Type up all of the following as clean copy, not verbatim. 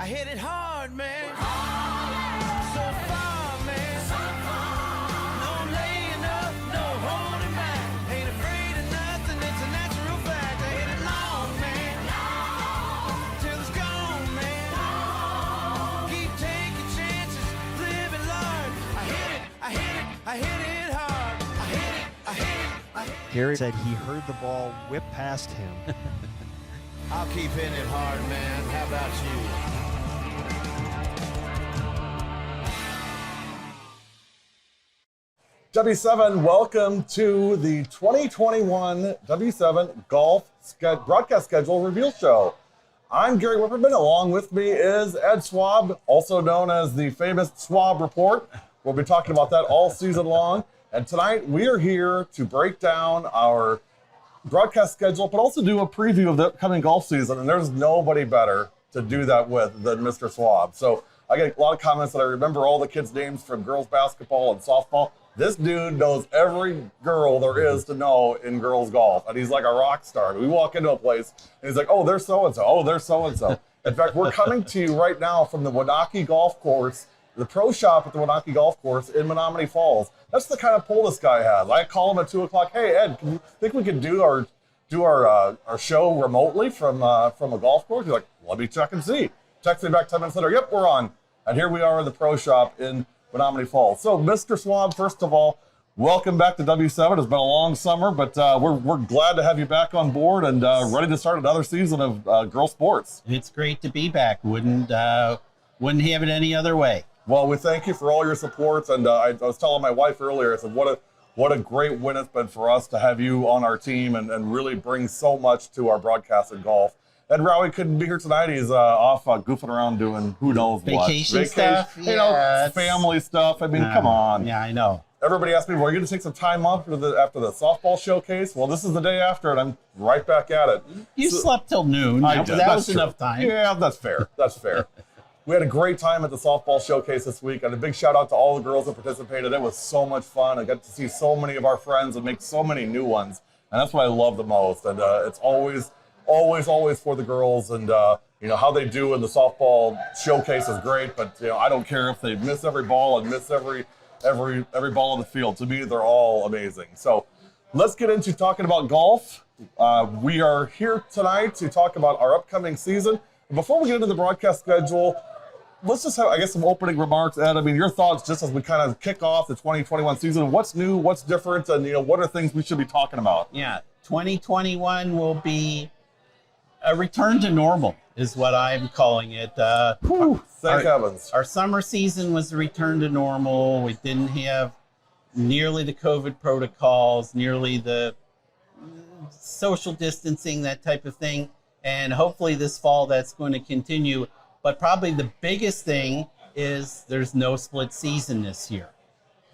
hit it hard, man. So far, man. No laying up, no holding back. Ain't afraid of nothing, it's a natural fact. I hit it long, man. Till it's gone, man. Keep taking chances, live it large. I hit it hard. I hit it. Gary said he heard the ball whip past him. I'll keep hitting it hard, man. How about you? W7, welcome to the 2021 W7 Golf Broadcast Schedule Reveal Show. I'm Gary Whipperman. Along with me is Ed Swab, also known as the famous Swab Report. We'll be talking about that all season long. And tonight we are here to break down our broadcast schedule, but also do a preview of the upcoming golf season. And there's nobody better to do that with than Mr. Swab. So I get a lot of comments that I remember all the kids' names from girls basketball and softball. This dude knows every girl there is to know in girls golf. And he's like a rock star. We walk into a place and he's like, oh, there's so-and-so. Oh, there's so-and-so. In fact, we're coming to you right now from the Winaki Golf Course, the pro shop at the Winaki Golf Course in Menomonee Falls. That's the kind of pull this guy has. I call him at 2 o'clock. Hey, Ed, think we could do our show remotely from a golf course? He's like, let me check and see. Text me back 10 minutes later. Yep, we're on. And here we are in the pro shop in Menomonee Falls. So, Mr. Swab, first of all, welcome back to W7. It's been a long summer, but we're glad to have you back on board and ready to start another season of girl sports. It's great to be back. Wouldn't have it any other way. Well, we thank you for all your support. And I was telling my wife earlier, I said, what a great win it's been for us to have you on our team and really bring so much to our broadcast in golf. Ed Rowie couldn't be here tonight. He's off goofing around doing who knows what. Vacation stuff? You know, family stuff. I mean, come on. Yeah, I know. Everybody asked me, well, are you going to take some time off after the softball showcase? Well, this is the day after, and I'm right back at it. You slept till noon. I did. That was enough time. Yeah, that's fair. That's fair. We had a great time at the softball showcase this week, and a big shout out to all the girls that participated. It was so much fun. I got to see so many of our friends and make so many new ones, and that's what I love the most. And it's always for the girls, and how they do in the softball showcase is great. But I don't care if they miss every ball and miss every ball on the field. To me, they're all amazing. So let's get into talking about golf. We are here tonight to talk about our upcoming season. Before we get into the broadcast schedule, let's just have, I guess, some opening remarks. Ed, I mean, your thoughts just as we kind of kick off the 2021 season. What's new? What's different? And, what are things we should be talking about? Yeah, 2021 will be a return to normal is what I'm calling it. Thank heavens. Our summer season was a return to normal. We didn't have nearly the COVID protocols, nearly the social distancing, that type of thing. And hopefully this fall that's going to continue. But probably the biggest thing is there's no split season this year.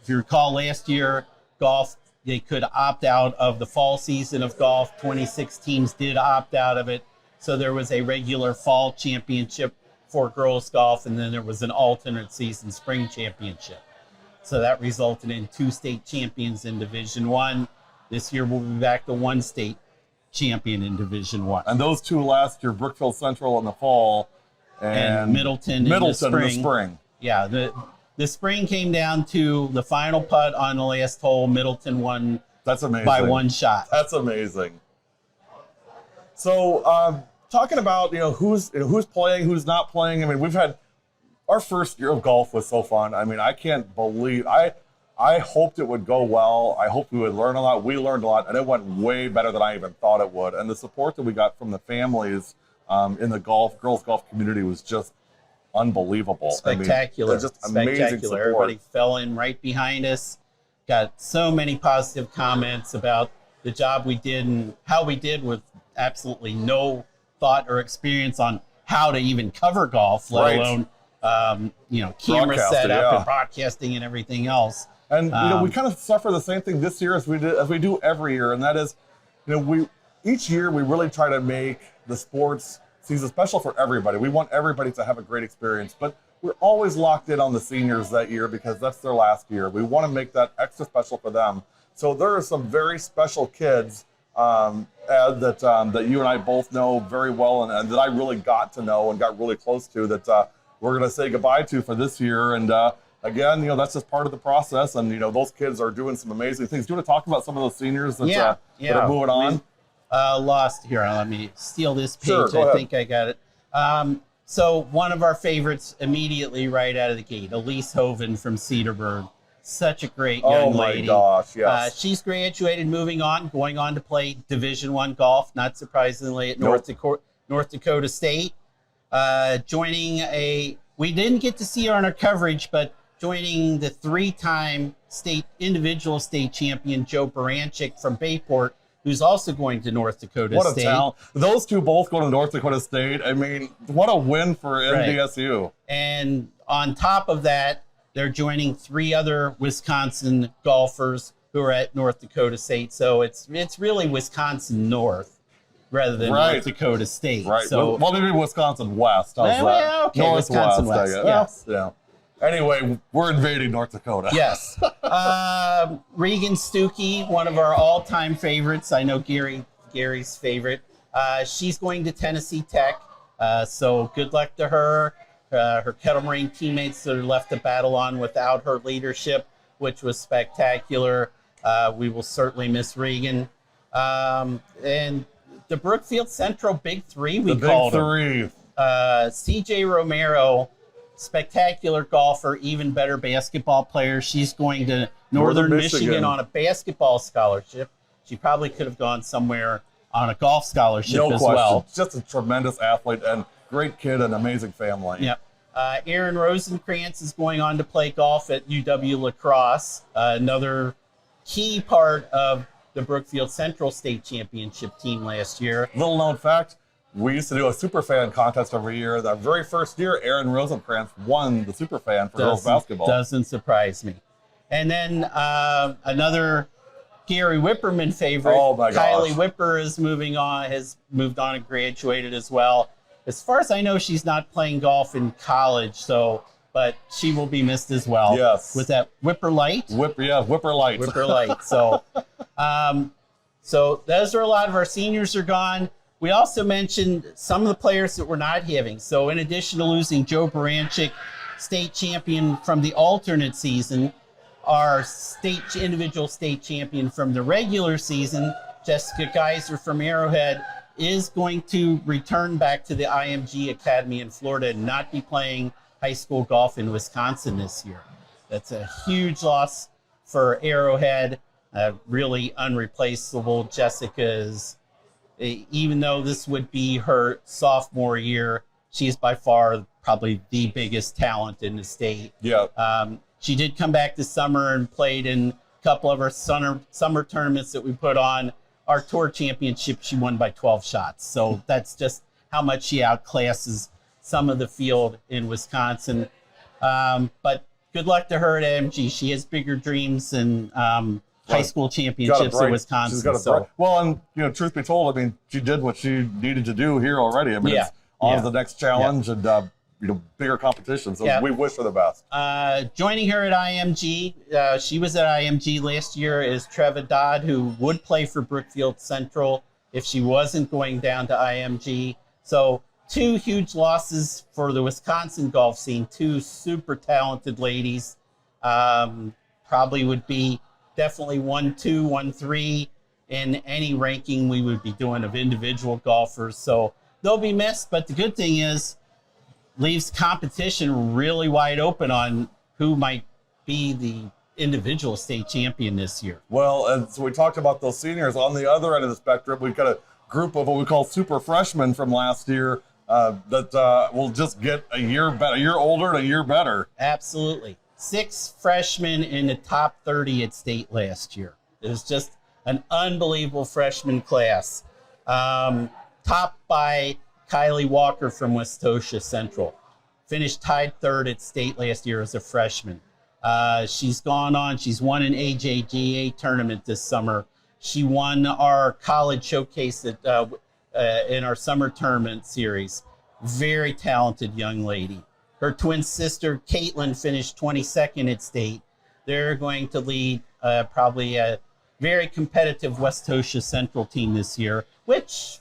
If you recall last year, golf, they could opt out of the fall season of golf. 26 teams did opt out of it. So there was a regular fall championship for girls golf, and then there was an alternate season spring championship. So that resulted in 2 state champions in Division I. This year we'll be back to 1 state champion in Division I. And those 2 last year, Brookfield Central in the fall and Middleton in the spring. Yeah, the spring came down to the final putt on the last hole. Middleton won. That's amazing. By 1 shot. That's amazing. So talking about who's playing, who's not playing. I mean, we've had our first year of golf was so fun. I mean, I can't believe I hoped it would go well. I hoped we would learn a lot. We learned a lot, and it went way better than I even thought it would. And the support that we got from the families in the girls golf community was just unbelievable. Spectacular. I mean, just amazing support. Everybody fell in right behind us. Got so many positive comments about the job we did and how we did with absolutely no thought or experience on how to even cover golf, let alone camera setup and broadcasting and everything else. And we kind of suffer the same thing this year as we do every year, and that is, each year we really try to make the sports season special for everybody. We want everybody to have a great experience, but we're always locked in on the seniors that year because that's their last year. We want to make that extra special for them. So there are some very special kids Ed, that you and I both know very well, and that I really got to know and got really close to, that we're going to say goodbye to for this year. And again, that's just part of the process. And those kids are doing some amazing things. Do you want to talk about some of those seniors that are moving on? Lost here. Let me steal this page. Sure, go I ahead. think I got it. So one of our favorites immediately right out of the gate, Elise Hoven from Cedarburg. Such a great young lady. Oh my gosh, yes. She's graduated, moving on, going on to play Division I golf, not surprisingly, at North Dakota State. We didn't get to see her on our coverage, but joining the 3-time individual state champion, Joe Baranchik from Bayport, who's also going to North Dakota What a State. talent. Those two both go to North Dakota State. I mean, what a win for NDSU. And on top of that, they're joining 3 other Wisconsin golfers who are at North Dakota State. So it's really Wisconsin North rather than North Dakota State. Right. So Well, maybe Wisconsin West. How's that? well, okay, Wisconsin Northwest, West, I guess. yes. Yeah. Anyway, we're invading North Dakota. yes. Regan Stuckey, one of our all-time favorites. I know Gary's favorite. She's going to Tennessee Tech. So good luck to her. Her Kettle Moraine teammates that are left to battle on without her leadership, which was spectacular. We will certainly miss Regan. And the Brookfield Central Big Three, we called them. Big Three. CJ Romero, spectacular golfer, even better basketball player. She's going to Northern Michigan on a basketball scholarship. She probably could have gone somewhere on a golf scholarship No as question. well. Just a tremendous athlete and great kid and amazing family. Yep. Aaron Rosenkrantz is going on to play golf at UW La Crosse, another key part of the Brookfield Central State Championship team last year. Little known fact, we used to do a Superfan contest every year. The very first year, Aaron Rosenkrantz won the Superfan for girls basketball. Doesn't surprise me. And then another Gary Whipperman favorite, Oh my gosh. Kylie Whipper has moved on and graduated as well. As far as I know, she's not playing golf in college, but she will be missed as well. Yes. With that Whipper Light. Whipper Light. Whipper Light. So those are a lot of our seniors are gone. We also mentioned some of the players that we're not having. So in addition to losing Joe Baranchik, state champion from the alternate season, our individual state champion from the regular season, Jessica Geiser from Arrowhead, is going to return back to the IMG Academy in Florida and not be playing high school golf in Wisconsin this year. That's a huge loss for Arrowhead. Really unreplaceable. Jessica's, even though this would be her sophomore year, she's by far probably the biggest talent in the state. Yeah. She did come back this summer and played in a couple of our summer tournaments that we put on. Our tour championship, she won by 12 shots. So that's just how much she outclasses some of the field in Wisconsin. But good luck to her at AMG. She has bigger dreams than high school championships in Wisconsin. She's got a bright. Well, and truth be told, I mean, she did what she needed to do here already. I mean, it's on to the next challenge and bigger competition. So we wish her the best. Joining her at IMG, she was at IMG last year, is Treva Dodd, who would play for Brookfield Central if she wasn't going down to IMG. So 2 huge losses for the Wisconsin golf scene, 2 super talented ladies. Probably would be definitely 1, 2, 1, 3 in any ranking we would be doing of individual golfers. So they'll be missed, but the good thing is leaves competition really wide open on who might be the individual state champion this year. Well, and so we talked about those seniors. On the other end of the spectrum, we've got a group of what we call super freshmen from last year that will just get a year older and a year better. Absolutely. 6 freshmen in the top 30 at state last year. It was just an unbelievable freshman class. Topped by Kylie Walker from Westosha Central. Finished tied 3rd at state last year as a freshman. She's gone on. She's won an AJGA tournament this summer. She won our college showcase in our summer tournament series. Very talented young lady. Her twin sister, Caitlin, finished 22nd at state. They're going to lead probably a very competitive West Tosha Central team this year, which,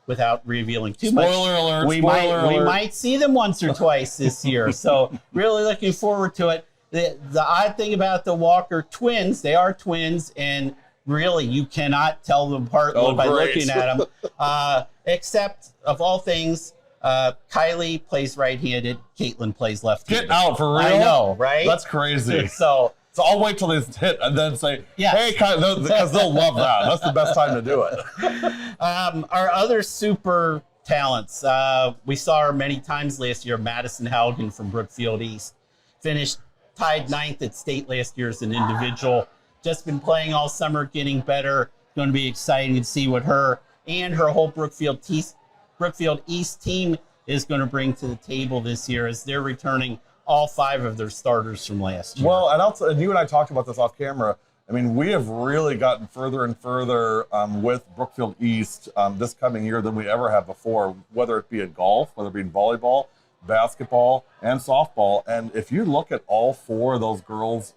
without revealing too much, Spoiler alert, we might see them once or twice this year. So really looking forward to it. The odd thing about the Walker twins, they are twins, and really you cannot tell them apart by great. looking at them. Except, of all things, Kylie plays right-handed, Caitlin plays left-handed. Get out, for real? I know, right? That's crazy. So I'll wait till they hit and then say, Yes. hey, Kylie, because they'll love that. That's the best time to do it. our other super talents, we saw her many times last year. Madison Haugen from Brookfield East finished tied 9th at state last year as an individual. Just been playing all summer, getting better. Going to be exciting to see what her and her whole Brookfield East team is going to bring to the table this year, as they're returning all 5 of their starters from last year. Well, and you and I talked about this off camera. I mean, we have really gotten further and further with Brookfield East this coming year than we ever have before, whether it be in golf, whether it be in volleyball, basketball, and softball. And if you look at all 4 of those girls'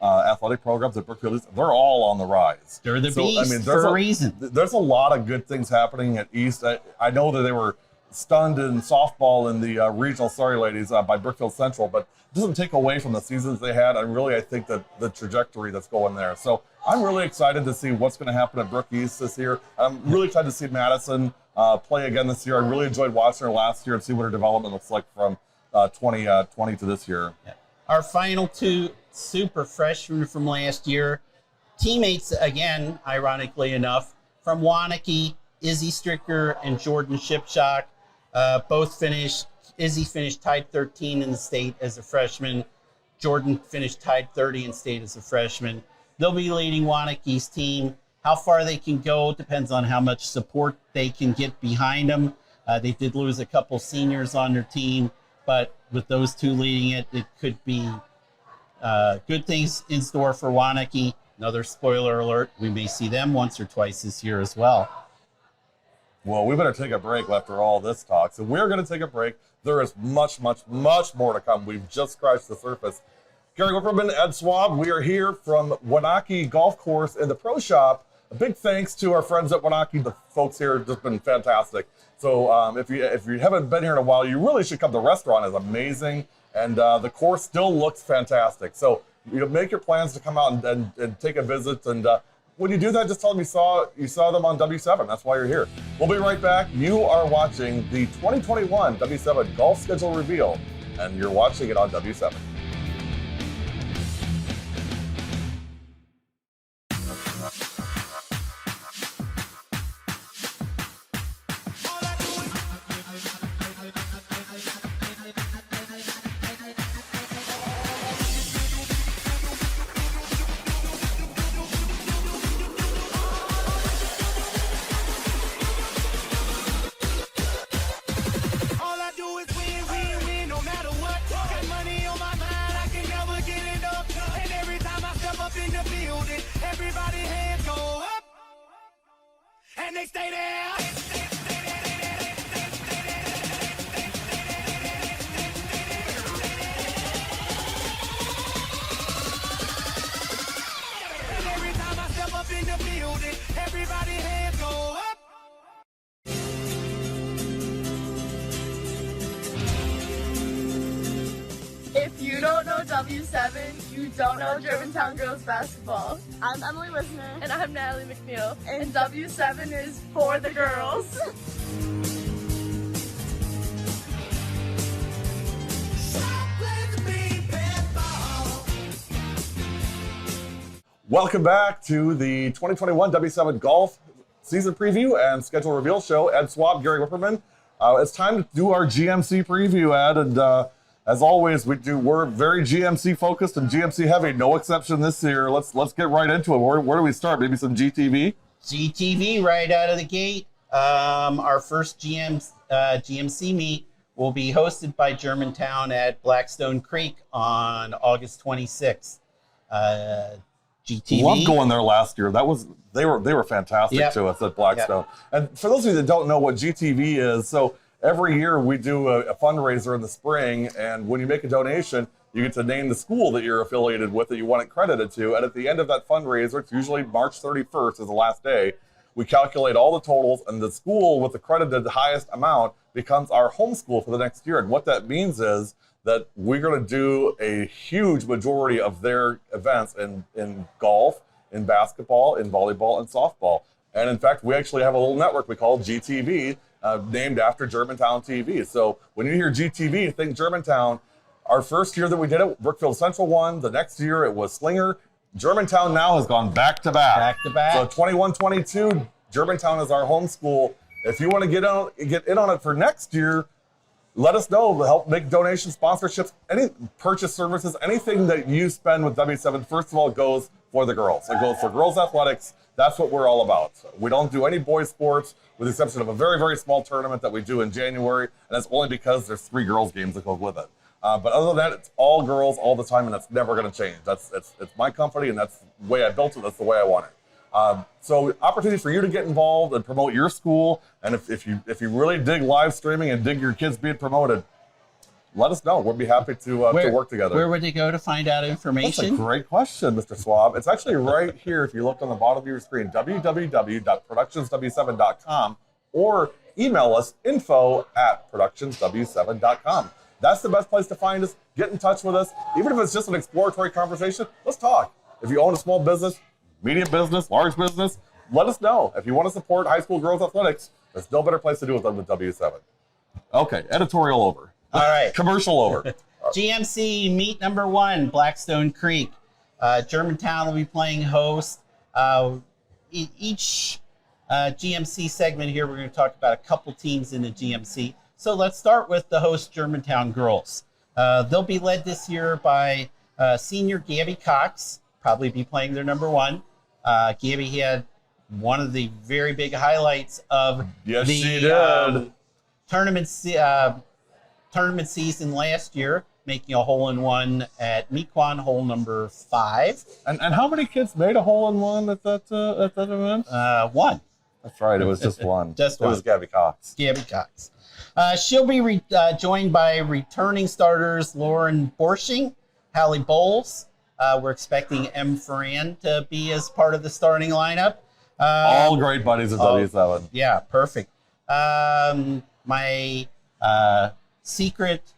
athletic programs at Brookfield East, they're all on the rise. They're the beast for a reason. There's a lot of good things happening at East. I know that they were stunned in softball in the regional Sorry Ladies by Brookfield Central, but it doesn't take away from the seasons they had. And really, I think that the trajectory that's going there. So I'm really excited to see what's going to happen at Brook East this year. I'm really excited to see Madison play again this year. I really enjoyed watching her last year and see what her development looks like from 2020 to this year. Yeah. Our final 2 super freshmen from last year, teammates again, ironically enough, from Waunakee, Izzy Stricker and Jordan Shipshock. Both finished. Izzy finished tied 13 in the state as a freshman. Jordan finished tied 30 in state as a freshman. They'll be leading Waunakee's team. How far they can go depends on how much support they can get behind them. They did lose a couple seniors on their team, but with those 2 leading it, it could be good things in store for Waunakee. Another spoiler alert, we may see them once or twice this year as well. Well, we better take a break after all this talk. So we're going to take a break. There is much, much, much more to come. We've just scratched the surface. Gary Whipperman, Ed Swab, we are here from Waunakee Golf Course in the Pro Shop. A big thanks to our friends at Waunakee. The folks here have just been fantastic. So if you haven't been here in a while, you really should come. The restaurant is amazing, and the course still looks fantastic. So make your plans to come out and take a visit. And when you do that, just tell them you saw them on W7. That's why you're here. We'll be right back. You are watching the 2021 W7 Golf Schedule Reveal, and you're watching it on W7. All I do is win, win, win, no matter what. Got money on my mind, I can never get enough. And every time I step up in the building, everybody hands go up. And they stay there. And every time I step up in the building, everybody hands go up. If you don't know W7, you don't know Germantown Girls Basketball. I'm Emily Wisner. And I'm Natalie McNeil. And W7 is for the girls. Welcome back to the 2021 W7 Golf Season Preview and Schedule Reveal Show. Ed Swab, Gary Whipperman. It's time to do our GMC preview, Ed, and as always, we're very GMC focused and GMC heavy. No exception this year. Let's get right into it. Where do we start? Maybe some GTV. GTV right out of the gate. Our first GMC meet will be hosted by Germantown at Blackstone Creek on August 26th. GTV. Loved going there last year. They were fantastic Yep. to us at Blackstone. Yep. And for those of you that don't know what GTV is, so every year we do a fundraiser in the spring, and when you make a donation, You get to name the school that you're affiliated with that you want it credited to. And at the end of that fundraiser, it's usually March 31st is the last day, we calculate all the totals, and the school with the credited highest amount becomes our home school for the next year. And what that means is that we're going to do a huge majority of their events in golf, in basketball, in volleyball, and softball. And in fact, we actually have a little network we call GTV, named after Germantown TV. So when you hear GTV, think Germantown. Our first year that we did it, Brookfield Central won. The next year it was Slinger. Germantown now has gone back to back. Back to back. So 21-22, Germantown is our home school. If you want to get in on it for next year, let us know. We'll help make donations, sponsorships, any purchase services, anything that you spend with W7, first of all, goes for the girls. It goes for girls athletics. That's what we're all about. We don't do any boys sports, with the exception of a very, very small tournament that we do in January, and that's only because there's 3 girls games that go with it. But other than that, it's all girls all the time, and that's never going to change. It's my company, and that's the way I built it. That's the way I want it. So opportunity for you to get involved and promote your school. And if you really dig live streaming and dig your kids being promoted, let us know. We'll be happy to work together. Where would they go to find out That's a information? great question, Mr. Swab. It's actually right here if you looked on the bottom of your screen, www.productionsw7.com, or email us info@productionsw7.com. That's the best place to find us. Get in touch with us. Even if it's just an exploratory conversation, let's talk. If you own a small business, medium business, large business, let us know. If you want to support high school girls athletics, there's no better place to do it than with W7. Okay, editorial over. All right. Commercial over. GMC meet number 1, Blackstone Creek. Germantown will be playing host. Each GMC segment here, we're going to talk about a couple teams in the GMC. So let's start with the host Germantown girls. They'll be led this year by senior Gabby Cox, probably be playing their number 1. Gabby had one of the very big highlights of Yes, the she did. tournament season last year, making a hole-in-one at Mequon, hole number 5. And how many kids made a hole-in-one at that event? 1. That's right. It was just one. Just It was one. Gabby Cox. Gabby Cox. She'll be joined by returning starters Lauren Borshing, Hallie Bowles. We're expecting M. Ferran to be as part of the starting lineup. All great buddies of W7. Yeah, perfect. My secret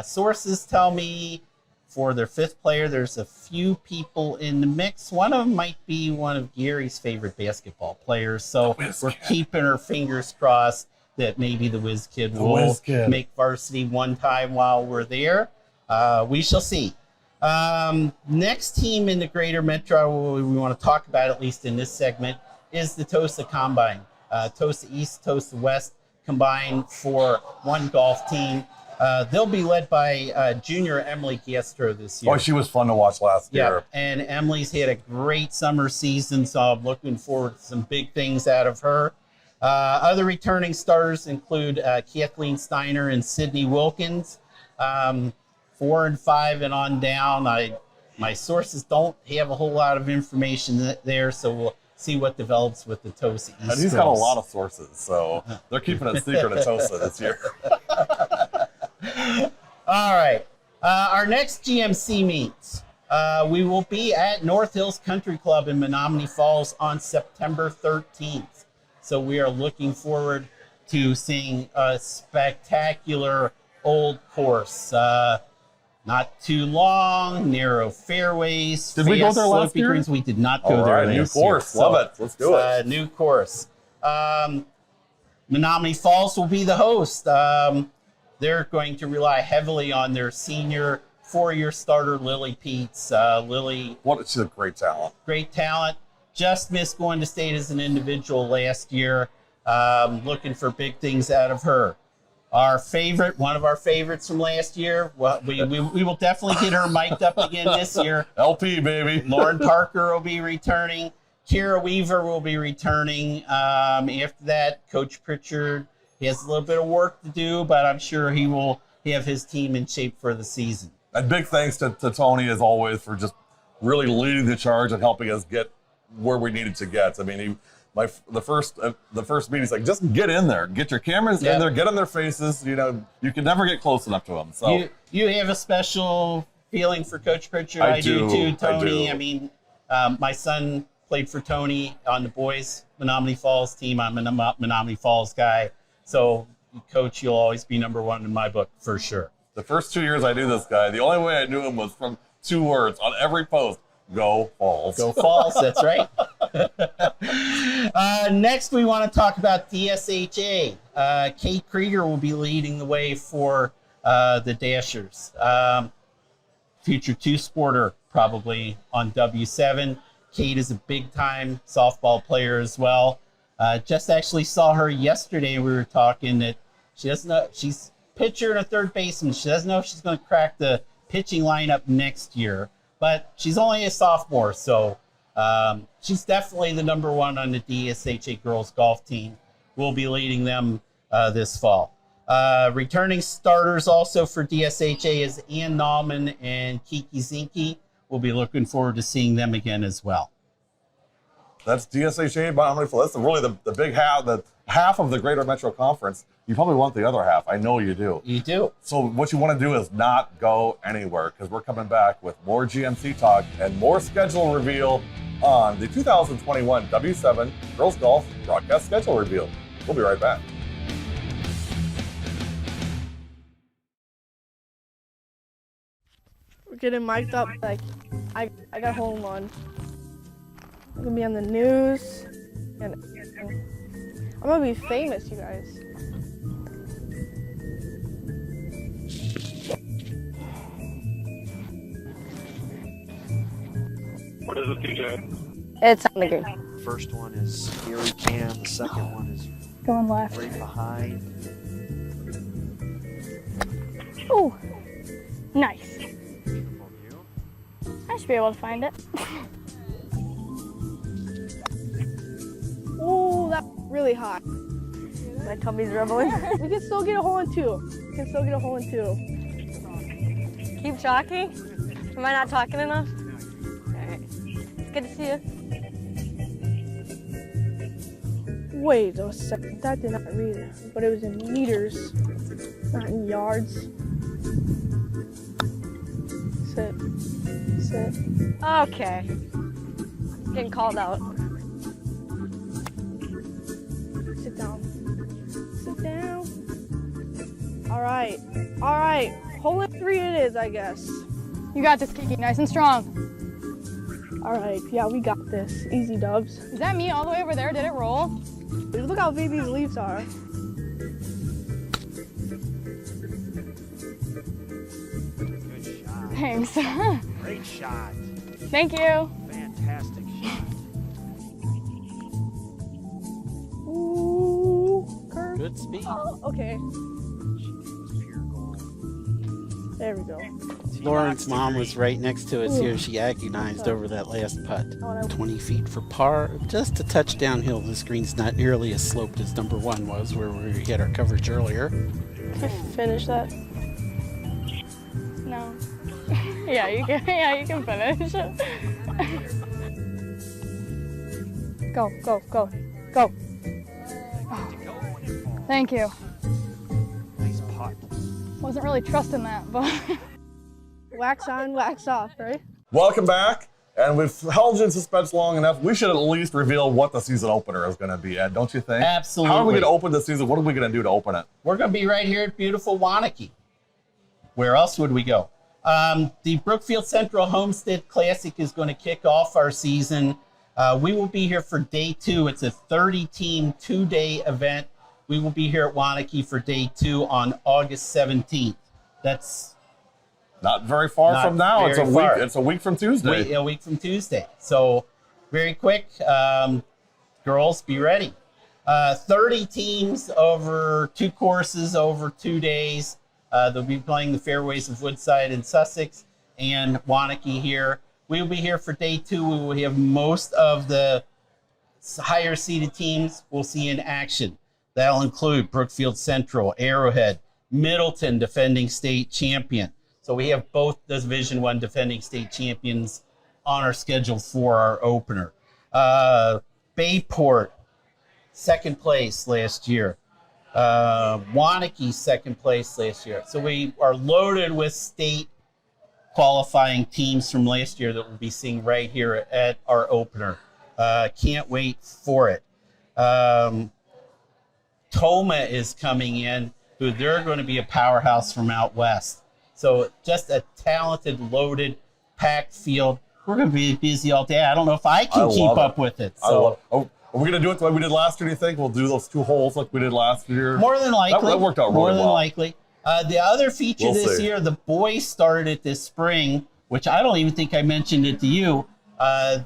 sources tell me for their 5th player, there's a few people in the mix. One of them might be one of Gary's favorite basketball players. So we're keeping our fingers crossed that maybe the Whiz Kid will Whiz Kid. make varsity one time while we're there. We shall see. Next team in the Greater Metro we want to talk about, at least in this segment, is the Tosa Combine. Tosa East, Tosa West combined for one golf team. They'll be led by junior Emily Castro this year. Oh, she was fun to watch last Yeah, year. and Emily's had a great summer season, so I'm looking forward to some big things out of her. Other returning starters include Kathleen Steiner and Sydney Wilkins. 4 and 5 and on down. My sources don't have a whole lot of information there, so we'll see what develops with the Tosa East. And he's got a lot of sources, so they're keeping it secret at Tosa this year. All right. Our next GMC meets. We will be at North Hills Country Club in Menominee Falls on September 13th. So we are looking forward to seeing a spectacular old course. Not too long, narrow fairways. Did we go fast, there last slopey year? Greens. We did not go All there right, last new course. year. Love it. Let's do it. New course. Menominee Falls will be the host. They're going to rely heavily on their senior 4-year starter, Lily Peets. Lily, She's a great talent. great talent. Just missed going to state as an individual last year. Looking for big things out of her. Our favorite, one of our favorites from last year, well, we will definitely get her mic'd up again this year. LP, baby. Lauren Parker will be returning. Kira Weaver will be returning. After that, Coach Pritchard, he has a little bit of work to do, but I'm sure he will have his team in shape for the season. And big thanks to Tony, as always, for just really leading the charge and helping us get where we needed to get. I mean, the first meeting, he's like, just get in there, get your cameras in there, get in their faces. You know, you can never get close enough to them. So You have a special feeling for Coach Pritchard. I I do do, too, I Tony. do. I mean, my son played for Tony on the boys Menominee Falls team. I'm a Menominee Falls guy. So, Coach, you'll always be number one in my book for sure. The first 2 years I knew this guy, the only way I knew him was from 2 words on every post: Go Falls. Go Falls, that's right. Next, we want to talk about DSHA. Kate Krieger will be leading the way for the Dashers. Future two-sporter probably on W7. Kate is a big-time softball player as well. Just actually saw her yesterday. We were talking that she doesn't know. She's pitcher and a third baseman. She doesn't know if she's going to crack the pitching lineup next year. But she's only a sophomore, so she's definitely the number one on the DSHA girls golf team. We'll be leading them this fall. Returning starters also for DSHA is Ann Nauman and Kiki Zinke. We'll be looking forward to seeing them again as well. That's DSHA Menominee Falls. That's really the big half, the half of the Greater Metro Conference. You probably want the other half. I know you do. You do. So what you want to do is not go anywhere, because we're coming back with more GMC talk and more schedule reveal on the 2021 W7 Girls Golf Broadcast Schedule Reveal. We'll be right back. We're getting mic'd up like I got home on. I'm gonna be on the news and I'm gonna be famous, you guys. What is it, TJ? It's on the game. First one is Gary Cam. The second one is Going left. right behind. Ooh, nice. I should be able to find it. Ooh, that's really hot. My tummy's rumbling. We can still get a hole in two. We can still get a hole in two. Keep talking? Am I not talking enough? Alright. It's good to see you. Wait a second, that did not read it, but it was in meters, not in yards. Sit. Okay. Getting called out. Sit down. Sit down. All right. Hole in three it is, I guess. You got this, Kiki. Nice and strong. All right, yeah, we got this. Easy dubs. Is that me all the way over there? Did it roll? Look how big these leaves are. Good shot. Thanks. Great shot. Thank you. Fantastic shot. Ooh, curve. Good speed. Oh, okay. Pure gold. There we go. Lauren's mom was right next to us here. She agonized over that last putt. 20 feet for par, just a touch downhill. This green's not nearly as sloped as number one was, where we had our coverage earlier. Can I finish that? No. Yeah, you can. Yeah, you can finish. Go. Oh. Thank you. Nice putt. Wasn't really trusting that, but. Wax on, wax off, right? Welcome back. And we've held you in suspense long enough. We should at least reveal what the season opener is going to be, Ed, don't you think? Absolutely. How are we going to open the season? What are we going to do to open it? We're going to be right here at beautiful Waunakee. Where else would we go? The Brookfield Central Homestead Classic is going to kick off our season. We will be here for day 2. It's a 30-team, 2-day event. We will be here at Waunakee for day 2 on August 17th. That's Not very far Not from now. It's a very week. far. It's a week from Tuesday. a week from Tuesday. So very quick. Girls, be ready. 30 teams over 2 courses over 2 days. They'll be playing the fairways of Woodside and Sussex and Waunakee here. We will be here for day 2. We will have most of the higher seeded teams we'll see in action. That'll include Brookfield Central, Arrowhead, Middleton, defending state champion. So we have both Division I defending state champions on our schedule for our opener. Bayport, second place last year. Waunakee, second place last year. So we are loaded with state qualifying teams from last year that we'll be seeing right here at our opener. Can't wait for it. Toma is coming in, who they're going to be a powerhouse from out west. So just a talented, loaded, packed field. We're going to be busy all day. I don't know if I can keep up with it. So are we going to do it the way we did last year, do you think? We'll do those 2 holes like we did last year? more than likely. That worked out really More than well. likely. The other feature We'll this see. year, the boys started it this spring, which I don't even think I mentioned it to you.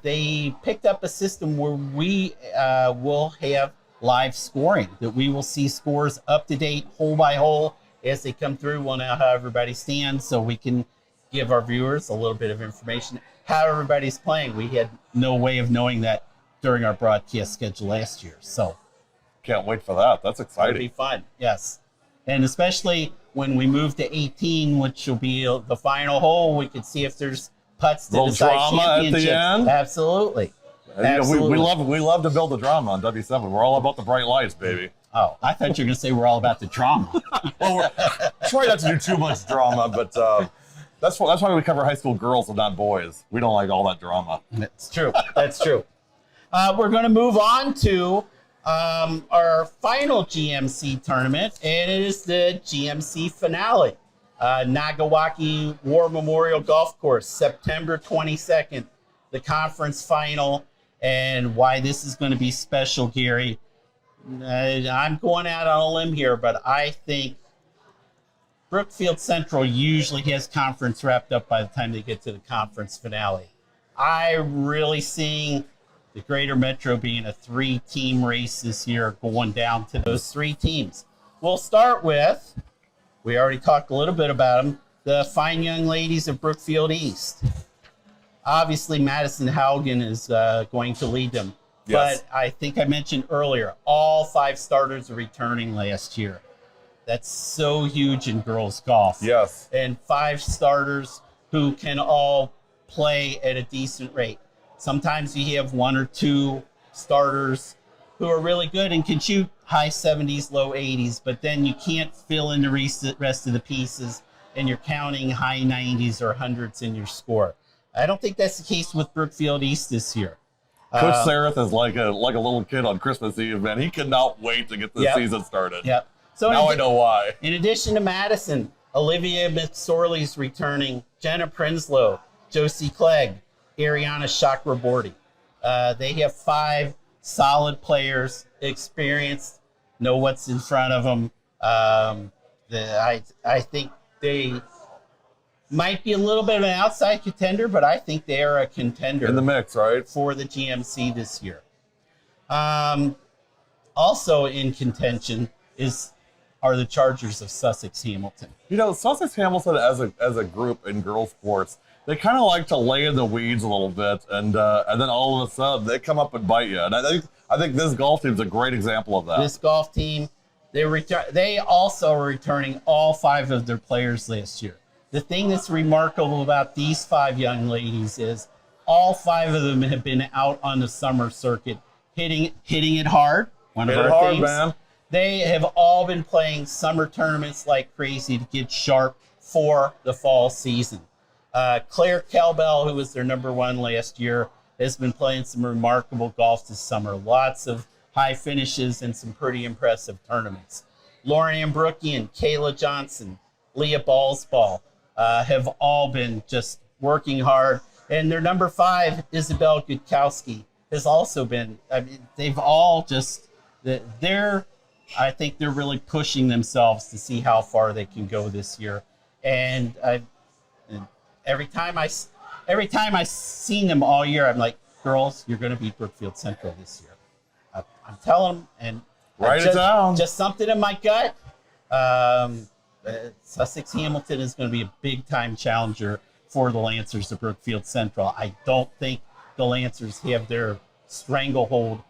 They picked up a system where we will have live scoring, that we will see scores up to date, hole by hole, as they come through. We'll know how everybody stands, so we can give our viewers a little bit of information how everybody's playing. We had no way of knowing that during our broadcast schedule last year. So Can't wait for that. That's it'll be exciting. fun, yes. And especially when we move to 18, which will be the final hole, we can see if there's putts to Little decide drama at the championships. end? Absolutely. And, you know, Absolutely. we love to build the drama on W7. We're all about the bright lights, baby. Oh, I thought you were going to say we're all about the drama. Well, we're try not to do too much drama, but that's why we cover high school girls and not boys. We don't like all that drama. That's true. That's true. We're going to move on to our final GMC tournament, and it is the GMC finale. Nagawaki War Memorial Golf Course, September 22nd, the conference final. And why this is going to be special, Gary, I'm going out on a limb here, but I think Brookfield Central usually has conference wrapped up by the time they get to the conference finale. I'm really seeing the Greater Metro being a 3-team race this year, going down to those 3 teams. We'll start with, we already talked a little bit about them, the fine young ladies of Brookfield East. Obviously, Madison Haugen is going to lead them. Yes. But I think I mentioned earlier, all 5 starters are returning last year. That's so huge in girls golf. Yes. And 5 starters who can all play at a decent rate. Sometimes you have 1 or 2 starters who are really good and can shoot high 70s, low 80s, but then you can't fill in the rest of the pieces, and you're counting high 90s or 100s in your score. I don't think that's the case with Brookfield East this year. Coach Sareth is like a little kid on Christmas Eve, man. He cannot wait to get the Yep. season started. Yep. So Now I know why. In addition to Madison, Olivia McSorley's returning, Jenna Prinsloo, Josie Clegg, Ariana Chakraborty. They have 5 solid players, experienced, know what's in front of them. I think they might be a little bit of an outside contender, but I think they are a contender In the mix, right? for the GMC this year. Also in contention are the Chargers of Sussex Hamilton. You know, Sussex Hamilton as a group in girls sports, they kind of like to lay in the weeds a little bit, and then all of a sudden they come up and bite you. And I think this golf team's a great example of that. This golf team, they also are returning all 5 of their players last year. The thing that's remarkable about these 5 young ladies is all 5 of them have been out on the summer circuit, hitting it hard. One of Hit it our hard, things. man. They have all been playing summer tournaments like crazy to get sharp for the fall season. Claire Kelbell, who was their number 1 last year, has been playing some remarkable golf this summer. Lots of high finishes and some pretty impressive tournaments. Lauren Ambrookian, Kayla Johnson, Leah Ballsball have all been just working hard. And their number 5, Isabel Gutkowski, has also been, they've all just, I think they're really pushing themselves to see how far they can go this year. And every time I seen them all year, I'm like, girls, you're going to beat Brookfield Central this year. I'm telling them, and Write it down. Just something in my gut. Sussex Hamilton is going to be a big time challenger for the Lancers of Brookfield Central. I don't think the Lancers have their stranglehold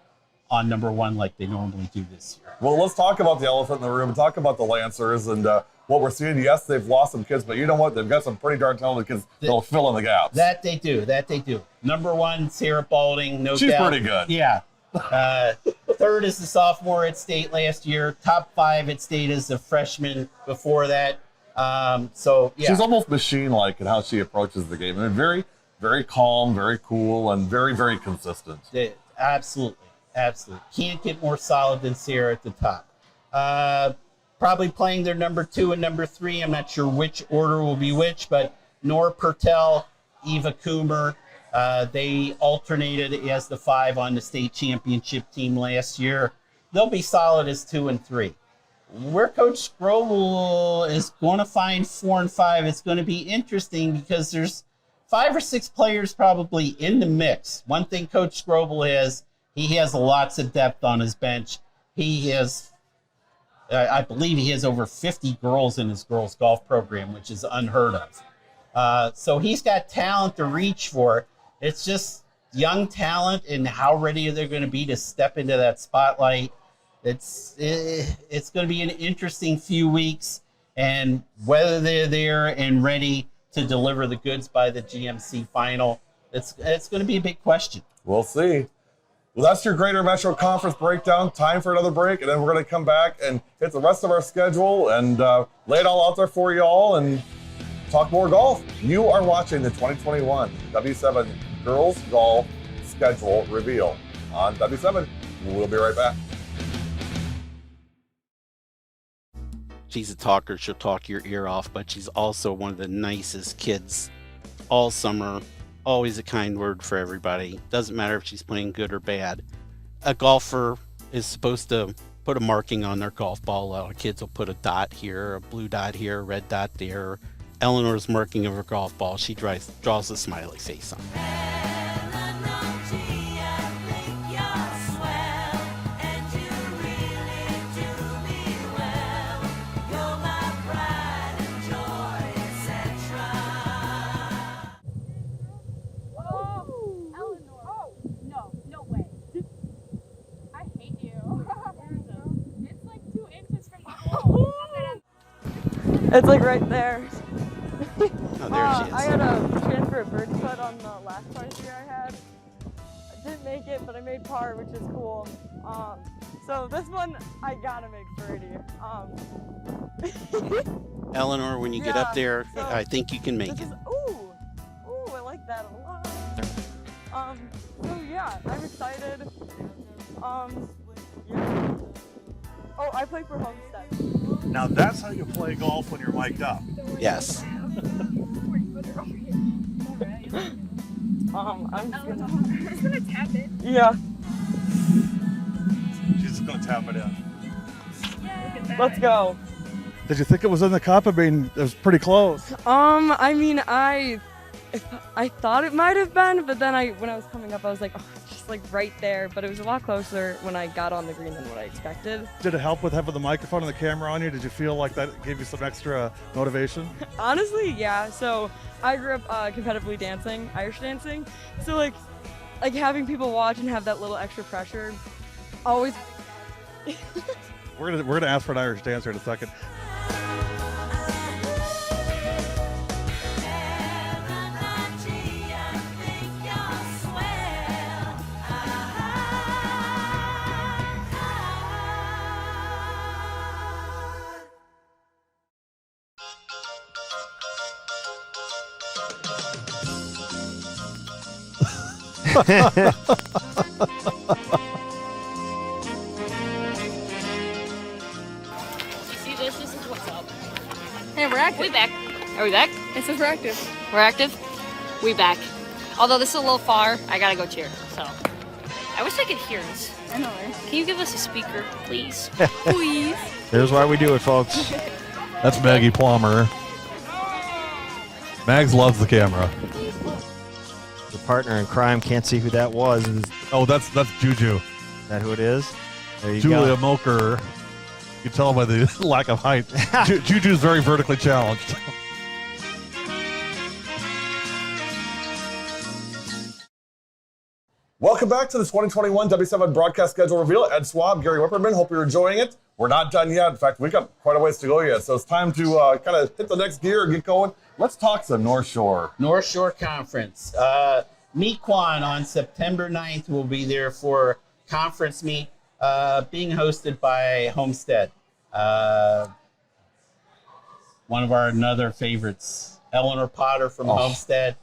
on number 1 like they normally do this year. Well, let's talk about the elephant in the room and talk about the Lancers and what we're seeing. Yes, they've lost some kids, but you know what? They've got some pretty darn talented kids that'll fill in the gaps. That they do. Number 1, Sarah Balding, no doubt. She's pretty good. Yeah. 3rd is the sophomore at state last year. Top 5 at state as a freshman before that. So yeah, She's almost machine-like in how she approaches the game. I mean, very, very calm, very cool, and very, very consistent. Absolutely. Can't get more solid than Sarah at the top. Probably playing their number 2 and number 3. I'm not sure which order will be which, but Nora Pertel, Eva Coomer, they alternated as the 5 on the state championship team last year. They'll be solid as 2 and 3. Where Coach Scroble is going to find 4 and 5, it's going to be interesting because there's 5 or 6 players probably in the mix. One thing Coach Scroble has, he has lots of depth on his bench. He has, I believe he has over 50 girls in his girls golf program, which is unheard of. So he's got talent to reach for. It's just young talent and how ready they're going to be to step into that spotlight. It's going to be an interesting few weeks, and whether they're there and ready to deliver the goods by the GMC final, it's going to be a big question. We'll see. Well, that's your Greater Metro Conference breakdown. Time for another break, and then we're going to come back and hit the rest of our schedule and lay it all out there for you all and talk more golf. You are watching the 2021 W7 Girls Golf Schedule Reveal on W7. We'll be right back. She's a talker. She'll talk your ear off, but she's also one of the nicest kids all summer. Always a kind word for everybody. Doesn't matter if she's playing good or bad. A golfer is supposed to put a marking on their golf ball. A lot of kids will put a dot here, a blue dot here, a red dot there. Eleanor's marking of her golf ball. She draws a smiley face on it. It's like right there. Oh, there she is. I had a chance for a birdie putt on the last par 3 I had. I didn't make it, but I made par, which is cool. So this one, I gotta make birdie. Eleanor, when you get up there, so I think you can make it. Ooh, I like that a lot. So yeah, I'm excited. Yeah. Oh, I play for Homestead. Now that's how you play golf when you're mic'd up. Yes. I'm just gonna tap it. Yeah. She's just gonna tap it in. Let's go. Did you think it was in the cup? I mean, it was pretty close. I mean, I thought it might have been, but then when I was coming up, I was like, oh, it's just like right there. But it was a lot closer when I got on the green than what I expected. Did it help with having the microphone and the camera on you? Did you feel like that gave you some extra motivation? Honestly, yeah. So I grew up competitively dancing, Irish dancing. So like having people watch and have that little extra pressure, always. We're gonna ask for an Irish dancer in a second. See this? This is what's up. Hey, we're active. We back. Are we back? It says we're active. We're active. We back. Although this is a little far, I gotta go cheer. So I wish I could hear us. I know, right? Can you give us a speaker, please? Please. Here's why we do it, folks. That's Maggie Plummer. Mags loves the camera. The partner in crime can't see who that was. Oh, that's Juju. Is that who it is? There you Julia go. Moker. You can tell by the lack of height. Juju's very vertically challenged. Welcome back to the 2021 W7 broadcast schedule reveal. Ed Swab, Gary Whipperman. Hope you're enjoying it. We're not done yet. In fact, we got quite a ways to go yet. So it's time to kind of hit the next gear and get going. Let's talk some North Shore. North Shore Conference. Mequon on September 9th will be there for conference meet, being hosted by Homestead. Want one of our another favorites, Eleanor Potter from Homestead.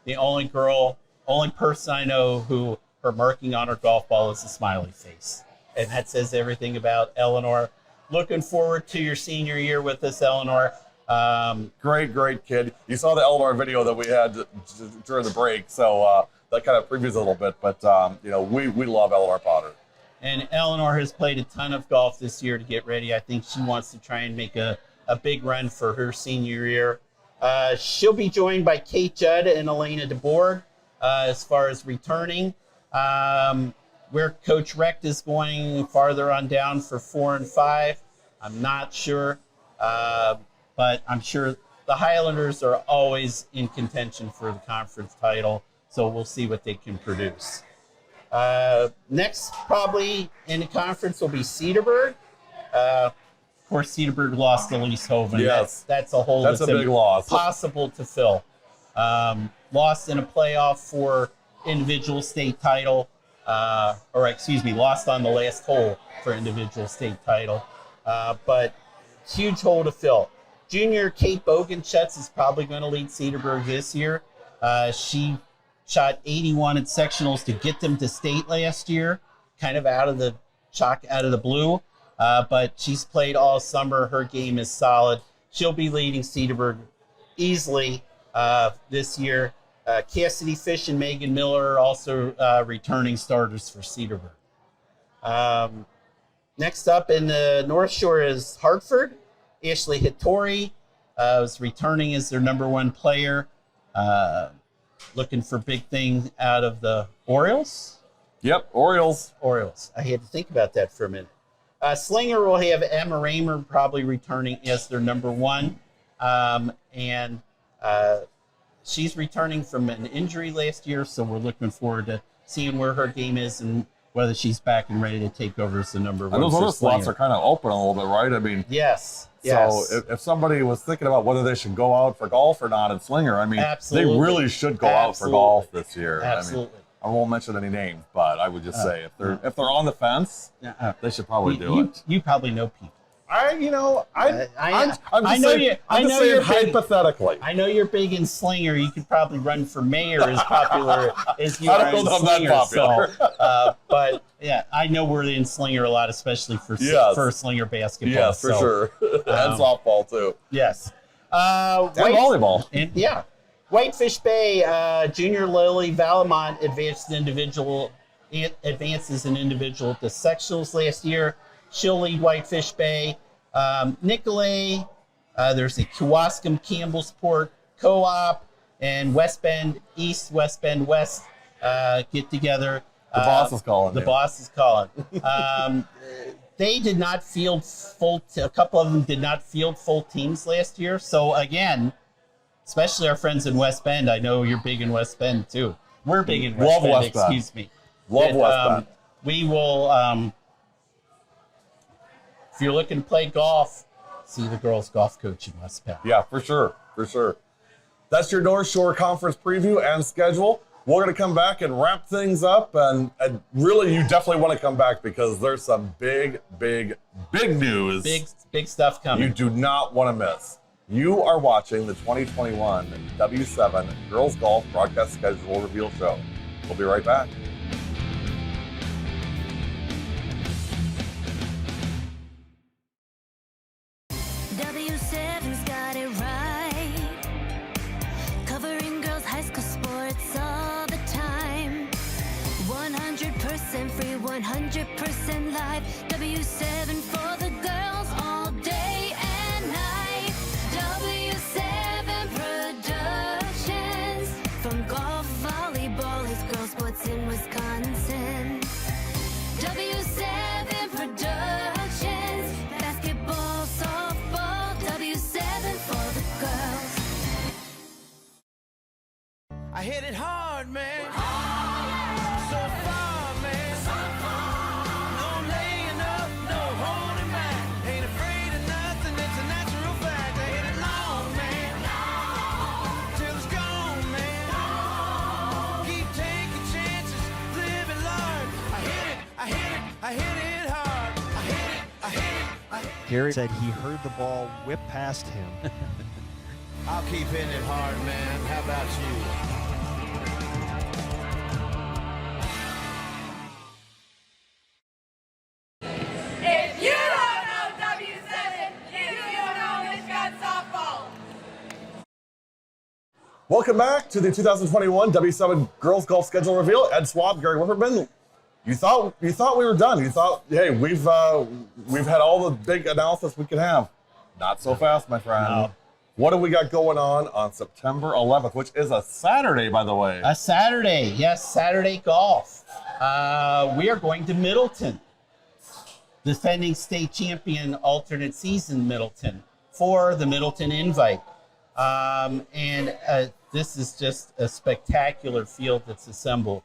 The only person I know who her marking on her golf ball is a smiley face. And that says everything about Eleanor. Looking forward to your senior year with us, Eleanor. Great kid. You saw the Eleanor video that we had during the break, so that kind of previews a little bit, but we love Eleanor Potter. And Eleanor has played a ton of golf this year to get ready. I think she wants to try and make a big run for her senior year. She'll be joined by Kate Judd and Elena DeBoard as far as returning. Where Coach Recht is going farther on down for 4 and 5, I'm not sure. But I'm sure the Highlanders are always in contention for the conference title, so we'll see what they can produce. Next, probably in the conference will be Cedarburg. Of course, Cedarburg lost to Lees Hoven. Yes. That's a hole that's a big loss. Possible to fill. Lost in a playoff for individual state title, lost on the last hole for individual state title. But huge hole to fill. Junior Kate Bogenschutz is probably going to lead Cedarburg this year. She shot 81 at sectionals to get them to state last year, kind of out of the blue. But she's played all summer. Her game is solid. She'll be leading Cedarburg easily this year. Cassidy Fish and Megan Miller are also returning starters for Cedarburg. Next up in the North Shore is Hartford. Ashley Hittori was returning as their #1 player. Looking for big things out of the Orioles. Yep, Orioles. I had to think about that for a minute. Slinger will have Emma Raymer probably returning as their #1. And she's returning from an injury last year, so we're looking forward to seeing where her game is and whether she's back and ready to take over as the #1. And those other slots are kind of open a little bit, right? I mean, yes. So if somebody was thinking about whether they should go out for golf or not in Slinger, I mean, they really should go out for golf this year. Absolutely. I won't mention any names, but I would just say if they're on the fence, they should probably do it. You probably know people. I'm just saying you're hypothetically. I know you're big in Slinger. You could probably run for mayor as popular as you are in Slinger. That popular. But yeah, I know we're in Slinger a lot, especially for Slinger basketball. Yes, for sure. And softball too. Yes. And volleyball. And Whitefish Bay, junior Lily Valamont advances as an individual to sectionals last year. She'll lead Whitefish Bay. Nicolay, there's a Kewaskum Campbellsport Co-op, and West Bend East, West Bend West get together. The boss is calling. The boss is calling. They did not field a couple of them did not field full teams last year. So again, especially our friends in West Bend. I know you're big in West Bend too. We're big in West Bend. Excuse me. Love West Bend. We will. If you're looking to play golf, see the girls' golf coach in West Bend. Yeah, for sure. That's your North Shore Conference preview and schedule. We're going to come back and wrap things up, and really, you definitely want to come back because there's some big news. Big stuff coming. You do not want to miss. You are watching the 2021 W7 Girls Golf Broadcast Schedule Reveal Show. We'll be right back. W7's got it right, covering girls' high school sports all the time. 100% free, 100% live. W7 for the girls all day and night. W7 Productions, from golf, volleyball, his girls' sports in Wisconsin. W7 Productions, basketball, softball, W7 for the girls. I hit it hard, man. So far, man. No laying up, no holding back. Ain't afraid of nothing, it's a natural fact. I hit it long, man. Till it's gone, man. Keep taking chances, live it large. I hit it hard. I hit it. Gary said he heard the ball whip past him. I'll keep hitting it hard, man. How about you? If you don't know W7, you don't know Michigan softball. Welcome back to the 2021 W7 Girls Golf Schedule Reveal. Ed Swab, Gary Whipperman. You thought we were done. You thought, hey, we've had all the big analysis we could have. Not so fast, my friend. No. What do we got going on September 11th, which is a Saturday, by the way? A Saturday, yes, Saturday golf. We are going to Middleton, defending state champion alternate season Middleton, for the Middleton Invite. This is just a spectacular field that's assembled.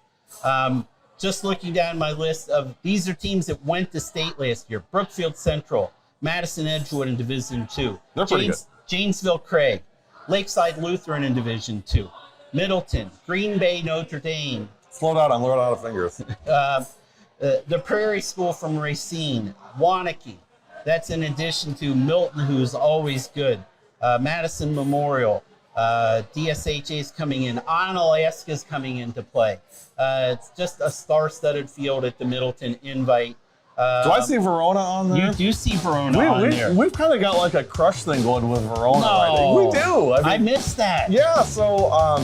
Just looking down my list of, these are teams that went to state last year. Brookfield Central, Madison Edgewood in Division II. They're pretty good. Janesville Craig, Lakeside Lutheran in Division II. Middleton, Green Bay Notre Dame. Slow down, I'm learning out of fingers. The Prairie School from Racine, Wanakee. That's in addition to Milton, who's always good. Madison Memorial. DSHA is coming in. Onalaska is coming into play. It's just a star-studded field at the Middleton Invite. Do I see Verona on there? You do see Verona on there. We've kind of got like a crush thing going with Verona No, right now. We do. I missed that. Yeah, so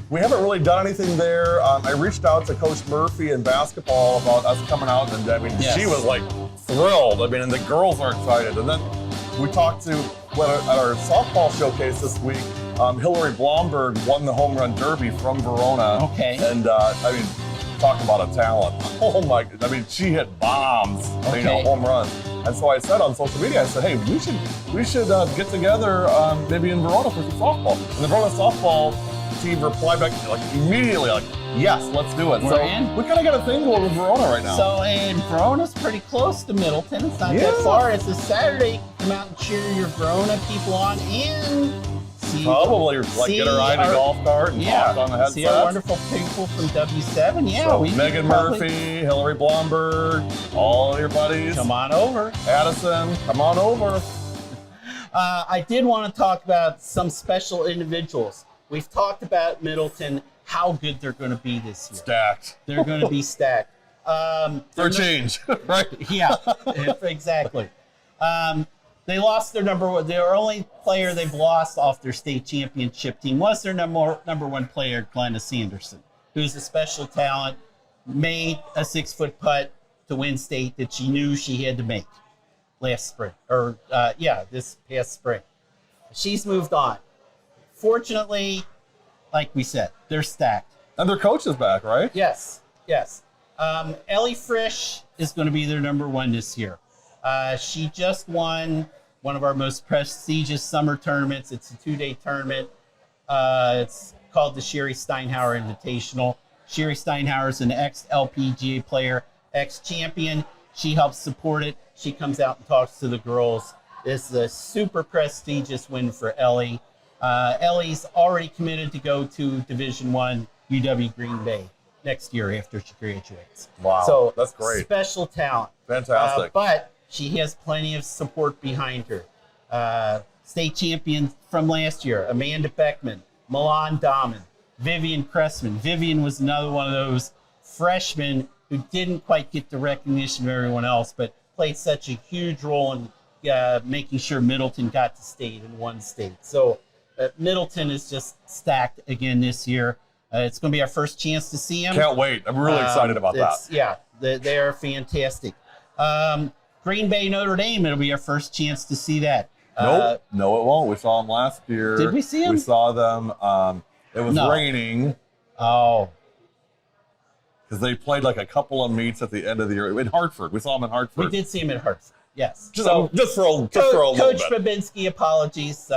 we haven't really done anything there. I reached out to Coach Murphy in basketball about us coming out, and I mean, Yes. she was like thrilled. I mean, and the girls are excited. And then we talked to, at our softball showcase this week, Hillary Blomberg won the home run derby from Verona. Okay. And I mean, talk about a talent. Oh my, I mean, she hit bombs, you know, Okay. home runs. And so I said on social media, I said, hey, we should get together maybe in Verona for some softball. And the Verona softball team replied back like immediately, like, yes, let's do it. We're so in. we kind of got a thing going with Verona right now. So, and Verona's pretty close to Middleton. It's not that far. It's a Saturday. Come out and cheer your Verona people on and see. Probably like get a ride in a golf cart and talk on the headset. See our wonderful people from W7. Yeah, So we Megan Murphy, Hillary Blomberg, all your buddies. Come on over. Addison, come on over. I did want to talk about some special individuals. We've talked about Middleton, how good they're going to be this year. Stacked. They're going to be stacked. For a change, right? Yeah, exactly. They lost their number one. Their only player they've lost off their state championship team was their number one player, Glenna Sanderson, who's a special talent, made a 6-foot putt to win state that she knew she had to make last spring, or this past spring. She's moved on. Fortunately, like we said, they're stacked. And their coach is back, right? Yes. Ellie Frisch is going to be their number one this year. She just won one of our most prestigious summer tournaments. It's a 2-day tournament. It's called the Sherry Steinhauer Invitational. Sherry Steinhauer is an ex-LPGA player, ex-champion. She helps support it. She comes out and talks to the girls. This is a super prestigious win for Ellie. Ellie's already committed to go to Division I UW Green Bay next year after she graduates. Wow, so that's great. Special talent. Fantastic. But she has plenty of support behind her. State champion from last year, Amanda Beckman, Milan Dahman, Vivian Cressman. Vivian was another one of those freshmen who didn't quite get the recognition of everyone else, but played such a huge role in making sure Middleton got to state and won state. So Middleton is just stacked again this year. It's going to be our first chance to see them. Can't wait. I'm really excited about that. Yeah, they are fantastic. Green Bay Notre Dame, it'll be our first chance to see that. Nope. No, it won't. We saw them last year. Did we see them? We saw them. It was raining. Oh. Because they played like a couple of meets at the end of the year in Hartford. We saw them in Hartford. We did see them in Hartford. Yes. Just for a little Coach bit. Babinski, apologies.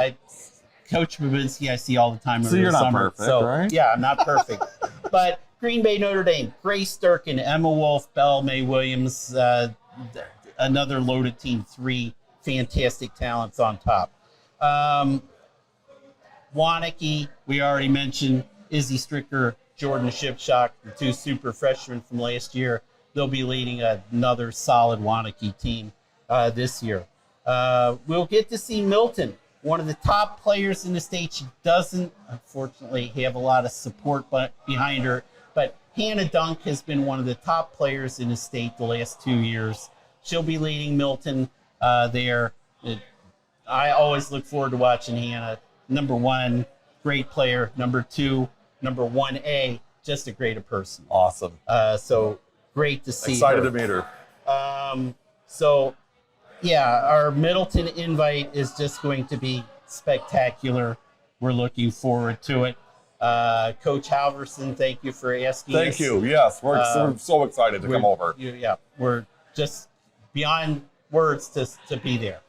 Coach Babinski, I see all the time. So over you're the not summer. perfect, right? Yeah, I'm not perfect. But Green Bay Notre Dame, Grace Durkin, Emma Wolf, Belle Mae Williams, another loaded team, 3 fantastic talents on top. Wanakee, we already mentioned, Izzy Stricker, Jordan Shipshock, the 2 super freshmen from last year. They'll be leading another solid Wanakee team this year. We'll get to see Milton, one of the top players in the state. She doesn't, unfortunately, have a lot of support behind her, but Hannah Dunk has been one of the top players in the state the last 2 years. She'll be leading Milton there. I always look forward to watching Hannah. Number one, great player. Number two, number 1A, just a greater person. Awesome. So great to see Excited her. to meet her. So, yeah, our Middleton invite is just going to be spectacular. We're looking forward to it. Coach Halverson, thank you for asking us. Thank you. Yes, we're so excited to come over. Yeah, we're just beyond words to be there.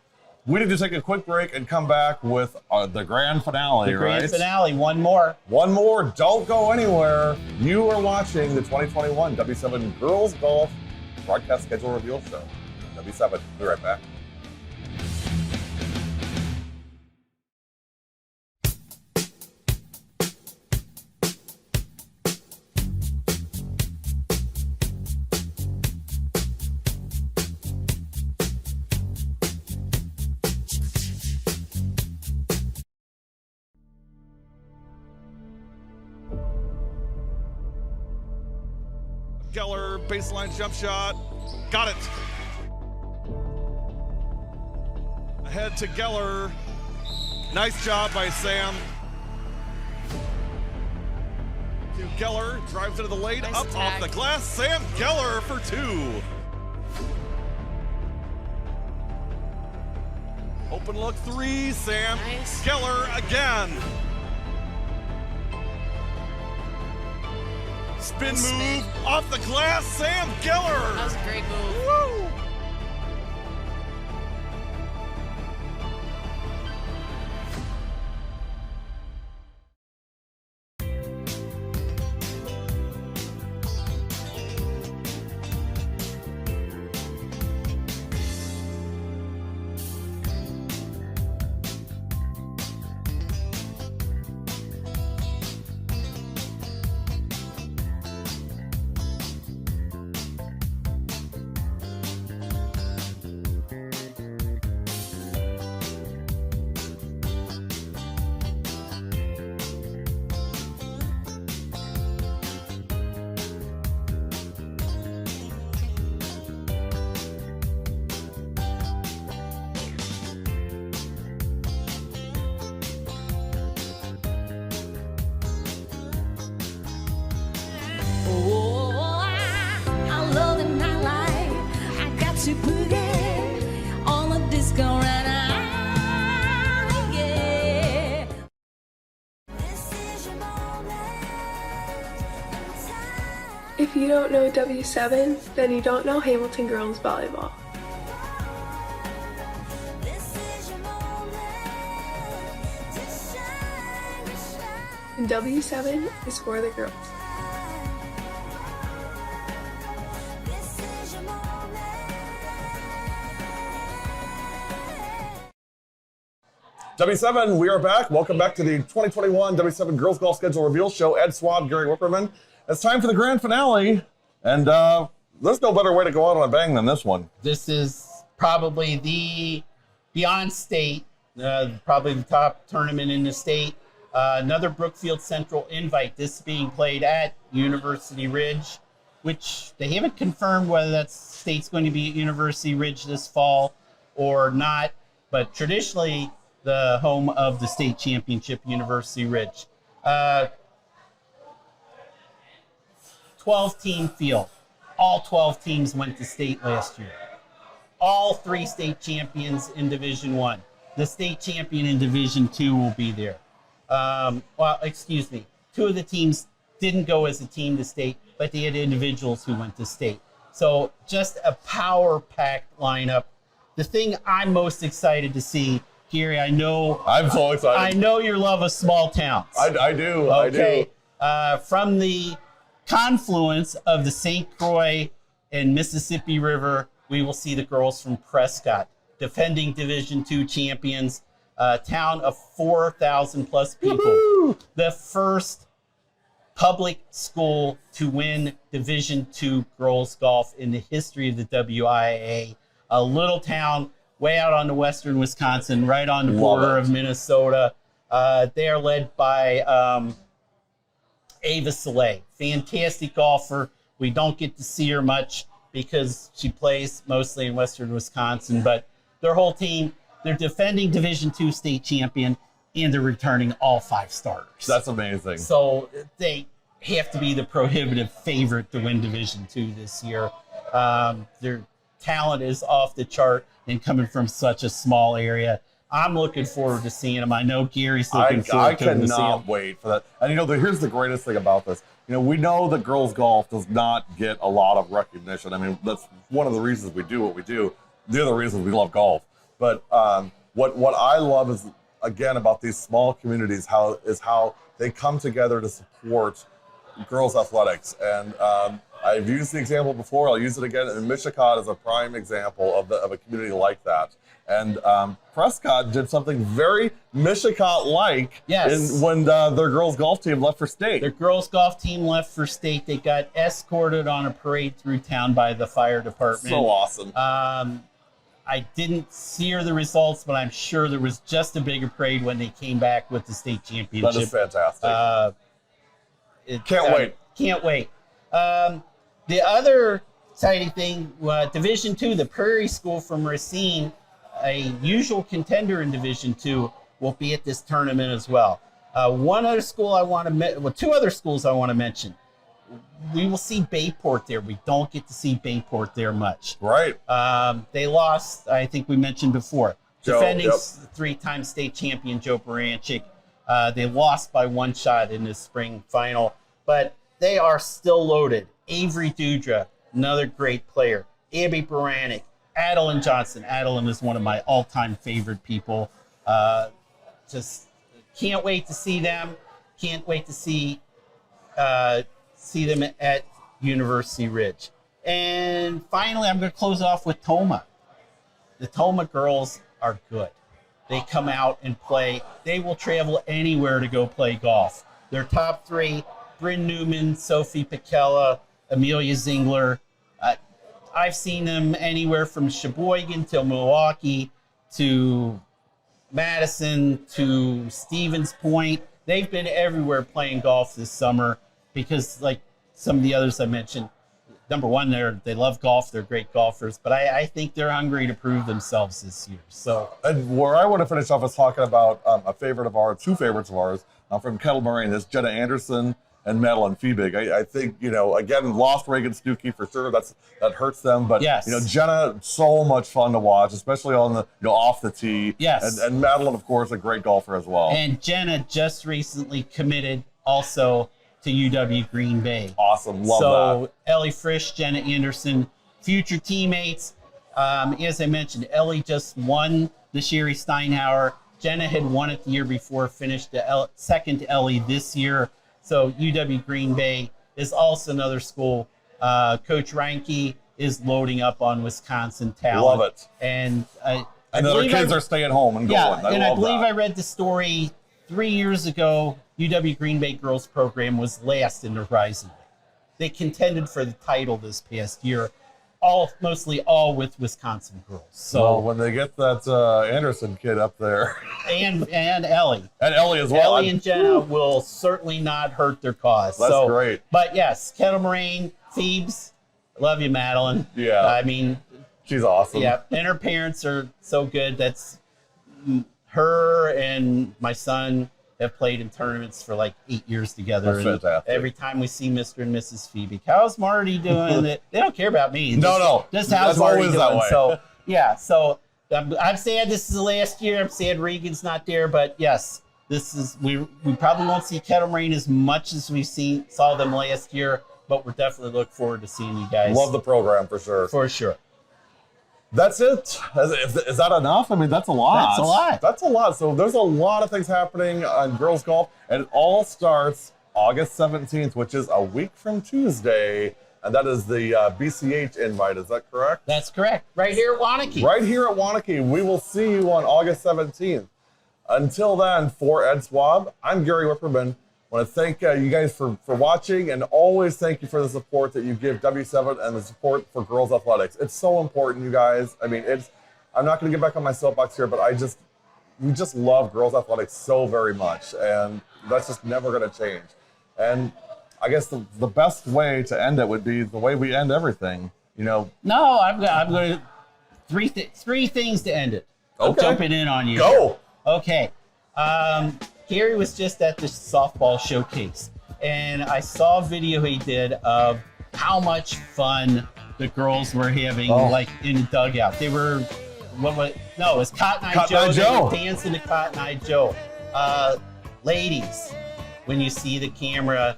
We need to take a quick break and come back with the grand finale, The grand right? finale, one more. One more. Don't go anywhere. You are watching the 2021 W7 Girls Golf Broadcast Schedule Reveal Show. W7. Be right back. Geller, baseline jump shot. Got it. Ahead to Geller. Nice job by Sam. To Geller, drives into the lane, Nice up attack. off the glass. Sam Geller for 2. Open look 3, Sam Nice. Geller again. Spin Nice move spin. off the glass, Sam Geller. That was a great move. Woo! I love the nightlife. I got to put it on the disco right now. Yeah. If you don't know W7, then you don't know Hamilton Girls Volleyball. And W7 is for the girls. W7, we are back. Welcome back to the 2021 W7 Girls Golf Schedule Reveal Show. Ed Swab, Gary Whipperman. It's time for the grand finale, and there's no better way to go out on a bang than this one. This is probably the beyond state, probably the top tournament in the state. Another Brookfield Central invite. This is being played at University Ridge, which they haven't confirmed whether that state's going to be at University Ridge this fall or not, but traditionally the home of the state championship, University Ridge. 12-team field. All 12 teams went to state last year. All 3 state champions in Division I. The state champion in Division II will be there. 2 of the teams didn't go as a team to state, but they had individuals who went to state. So just a power-packed lineup. The thing I'm most excited to see, Gary, I'm so excited. I know your love of small towns. I do. Okay. From the confluence of the St. Croix and Mississippi River, we will see the girls from Prescott, defending Division II champions, a town of 4,000 plus people. Woo-hoo! The first public school to win Division II girls golf in the history of the WIAA. A little town way out on the western Wisconsin, right on the Love border it. of Minnesota. They are led by Ava Soleil, fantastic golfer. We don't get to see her much because she plays mostly in western Wisconsin, but their whole team, they're defending Division II state champion, and they're returning all 5 starters. That's amazing. So they have to be the prohibitive favorite to win Division II this year. Their talent is off the chart and coming from such a small area. I'm looking forward to seeing them. I know Gary's looking I forward to them to see cannot them. wait for that. And here's the greatest thing about this. We know that girls golf does not get a lot of recognition. I mean, that's one of the reasons we do what we do. The other reason we love golf. But what I love is, again, about these small communities, how they come together to support girls athletics. And I've used the example before. I'll use it again. And Mishicot is a prime example of a community like that. And Prescott did something very Mishicot-like when their girls golf team left for state. Their girls golf team left for state. They got escorted on a parade through town by the fire department. So awesome. I didn't hear the results, but I'm sure there was just a bigger parade when they came back with the state championship. That is fantastic. Can't wait. The other exciting thing, Division II, the Prairie School from Racine, a usual contender in Division II, will be at this tournament as well. One other school two other schools I want to mention. We will see Bayport there. We don't get to see Bayport there much. Right. They lost, I think we mentioned before, Joe, defending yep. 3-time state champion Joe Baranchik. They lost by 1 shot in this spring final, but they are still loaded. Avery Dudra, another great player. Abby Baranek, Adeline Johnson. Adeline is one of my all-time favorite people. Just can't wait to see them. Can't wait to see them at University Ridge. And finally, I'm going to close off with Toma. The Toma girls are good. They come out and play. They will travel anywhere to go play golf. Their top 3, Bryn Newman, Sophie Pekela, Amelia Zingler. I've seen them anywhere from Sheboygan to Milwaukee to Madison to Stevens Point. They've been everywhere playing golf this summer because, like some of the others I mentioned, number one, they love golf. They're great golfers, but I think they're hungry to prove themselves this year. So, and where I want to finish off is talking about a favorite of ours, 2 favorites of ours from Kettle Moraine. Is Jenna Anderson and Madeline Fiebig. I think, again, lost Reagan Stuckey for sure. That hurts them. But, yes. Jenna, so much fun to watch, especially on the, off the tee. Yes. And Madeline, of course, a great golfer as well. And Jenna just recently committed also to UW Green Bay. Awesome. Love so, Ellie Frisch, Jenna Anderson, future teammates. As I mentioned, Ellie just won the Sherry Steinhauer. Jenna had won it the year before, finished second to Ellie this year. So UW Green Bay is also another school. Coach Reinke is loading up on Wisconsin talent. Love it. And their kids are staying home and going. I believe I read the story 3 years ago. UW Green Bay girls program was last in the Horizon League. They contended for the title this past year, mostly all with Wisconsin girls. So well, when they get that Anderson kid up there, and Ellie, and Ellie as well, Ellie and Jenna will certainly not hurt their cause. That's great. But yes, Kettle Moraine, Phoebes, love you, Madeline. Yeah, I mean, she's awesome. Yeah, and her parents are so good. That's her and my son have played in tournaments for like 8 years together. That's fantastic. Every time we see Mr. and Mrs. Phoebe, how's Marty doing? They don't care about me. No. Just how's That's Marty always doing? that way. So yeah, so I'm sad this is the last year. I'm sad Regan's not there, but yes, this is we probably won't see Kettle Moraine as much as we saw them last year, but we're definitely looking forward to seeing you guys. Love the program for sure. For sure. That's it. Is that enough? I mean, that's a lot. That's a lot. That's a lot. So there's a lot of things happening on girls golf, and it all starts August 17th, which is a week from Tuesday, and that is the BCH invite. Is that correct? That's correct. Right here at Waunakee. Right here at Waunakee. We will see you on August 17th. Until then, for Ed Swab, I'm Gary Whipperman. I want to thank you guys for watching, and always thank you for the support that you give W7 and the support for girls athletics. It's so important, you guys. I mean, I'm not going to get back on my soapbox here, but we just love girls athletics so very much, and that's just never going to change. And I guess the best way to end it would be the way we end everything. You know. No, I'm going to three things to end it. I'm Okay. jumping in on you. Go. Okay. Gary was just at the softball showcase, and I saw a video he did of how much fun the girls were having, like in the dugout. They were, it was Cotton Eye Cotton Joe. Eye They Joe. were dancing to Cotton Eye Joe. Ladies, when you see the camera,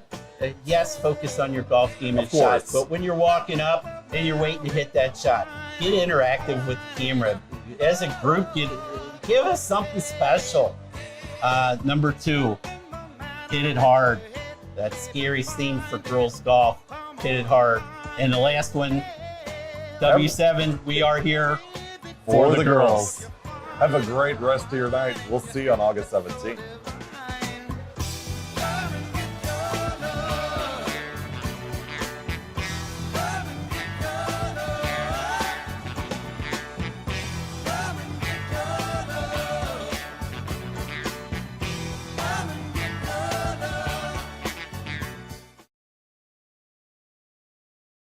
yes, focus on your golf game and Of course. shots, but when you're walking up and you're waiting to hit that shot, get interactive with the camera. As a group, give us something special. Number 2, hit it hard. That's Gary's theme for girls golf. Hit it hard. And the last one, W7, we are here For the girls. Have a great rest of your night. We'll see you on August 17th.